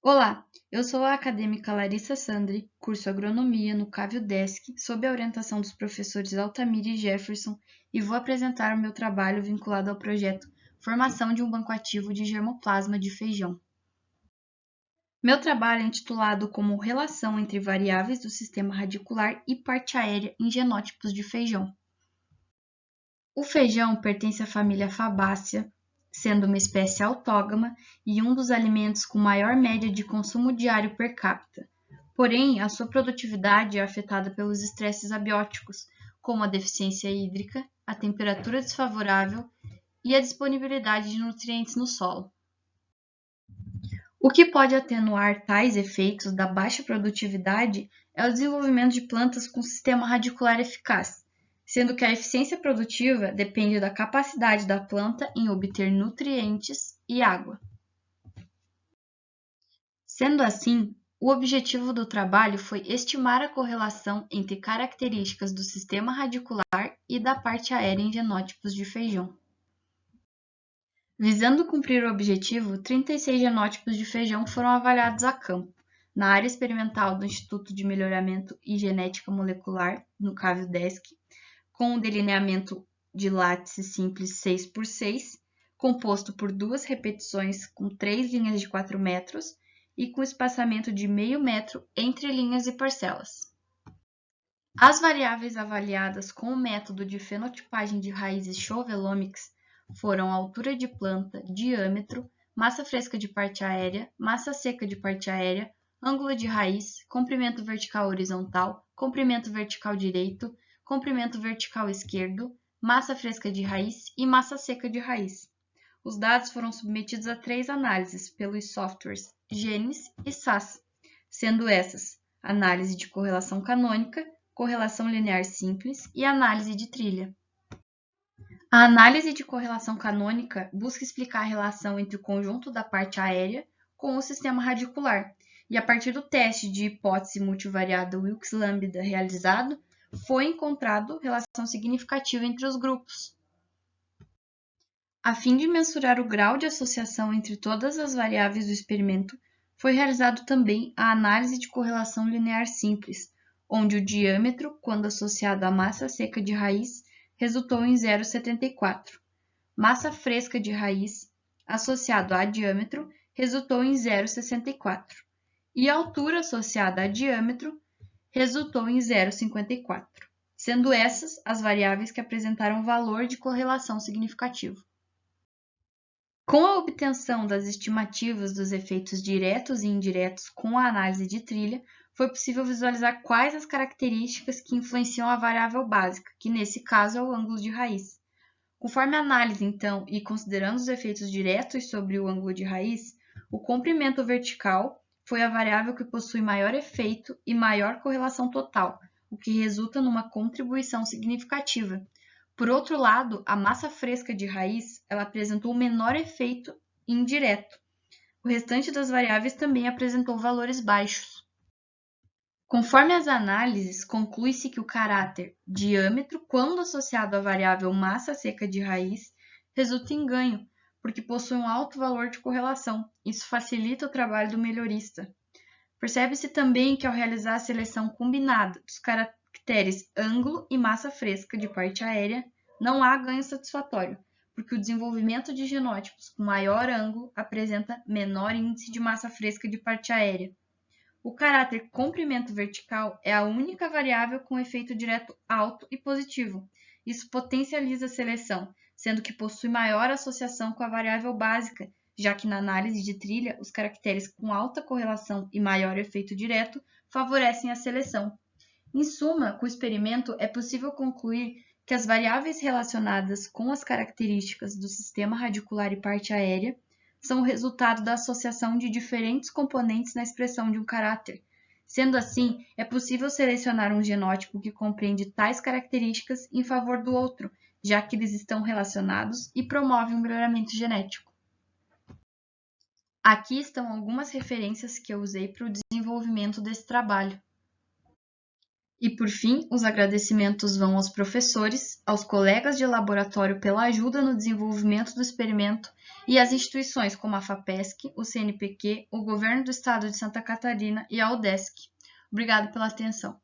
Olá, eu sou a acadêmica Larissa Sandri, curso Agronomia no CAV-UDESC, sob a orientação dos professores Altamira e Jefferson, e vou apresentar o meu trabalho vinculado ao projeto Formação de um Banco Ativo de Germoplasma de Feijão. Meu trabalho é intitulado como Relação entre variáveis do sistema radicular e parte aérea em genótipos de feijão. O feijão pertence à família Fabácea, sendo uma espécie autógama e um dos alimentos com maior média de consumo diário per capita. Porém, a sua produtividade é afetada pelos estresses abióticos, como a deficiência hídrica, a temperatura desfavorável e a disponibilidade de nutrientes no solo. O que pode atenuar tais efeitos da baixa produtividade é o desenvolvimento de plantas com sistema radicular eficaz, sendo que a eficiência produtiva depende da capacidade da planta em obter nutrientes e água. Sendo assim, o objetivo do trabalho foi estimar a correlação entre características do sistema radicular e da parte aérea em genótipos de feijão. Visando cumprir o objetivo, 36 genótipos de feijão foram avaliados a campo, na área experimental do Instituto de Melhoramento e Genética Molecular, no CAV-UDESC, com um delineamento de látice simples 6x6, composto por 2 repetições com 3 linhas de 4 metros e com espaçamento de meio metro entre linhas e parcelas. As variáveis avaliadas com o método de fenotipagem de raízes Chauvelomics foram altura de planta, diâmetro, massa fresca de parte aérea, massa seca de parte aérea, ângulo de raiz, comprimento vertical horizontal, comprimento vertical direito, comprimento vertical esquerdo, massa fresca de raiz e massa seca de raiz. Os dados foram submetidos a 3 análises pelos softwares GENES e SAS, sendo essas análise de correlação canônica, correlação linear simples e análise de trilha. A análise de correlação canônica busca explicar a relação entre o conjunto da parte aérea com o sistema radicular, e a partir do teste de hipótese multivariada Wilks-Lambda realizado, foi encontrado relação significativa entre os grupos. A fim de mensurar o grau de associação entre todas as variáveis do experimento, foi realizado também a análise de correlação linear simples, onde o diâmetro, quando associado à massa seca de raiz, resultou em 0,74. Massa fresca de raiz, associado a diâmetro, resultou em 0,64. E a altura associada a diâmetro resultou em 0,54, sendo essas as variáveis que apresentaram valor de correlação significativo. Com a obtenção das estimativas dos efeitos diretos e indiretos com a análise de trilha, foi possível visualizar quais as características que influenciam a variável básica, que nesse caso é o ângulo de raiz. Conforme a análise, então, e considerando os efeitos diretos sobre o ângulo de raiz, o comprimento vertical foi a variável que possui maior efeito e maior correlação total, o que resulta numa contribuição significativa. Por outro lado, a massa fresca de raiz ela apresentou menor efeito indireto. O restante das variáveis também apresentou valores baixos. Conforme as análises, conclui-se que o caráter diâmetro, quando associado à variável massa seca de raiz, resulta em ganho, porque possui um alto valor de correlação. Isso facilita o trabalho do melhorista. Percebe-se também que ao realizar a seleção combinada dos caracteres ângulo e massa fresca de parte aérea, não há ganho satisfatório, porque o desenvolvimento de genótipos com maior ângulo apresenta menor índice de massa fresca de parte aérea. O caráter comprimento vertical é a única variável com efeito direto alto e positivo. Isso potencializa a seleção, sendo que possui maior associação com a variável básica, já que na análise de trilha, os caracteres com alta correlação e maior efeito direto favorecem a seleção. Em suma, com o experimento, é possível concluir que as variáveis relacionadas com as características do sistema radicular e parte aérea são o resultado da associação de diferentes componentes na expressão de um caráter. Sendo assim, é possível selecionar um genótipo que compreende tais características em favor do outro, já que eles estão relacionados e promovem um melhoramento genético. Aqui estão algumas referências que eu usei para o desenvolvimento desse trabalho. E, por fim, os agradecimentos vão aos professores, aos colegas de laboratório pela ajuda no desenvolvimento do experimento e às instituições como a FAPESC, o CNPq, o Governo do Estado de Santa Catarina e a UDESC. Obrigado pela atenção.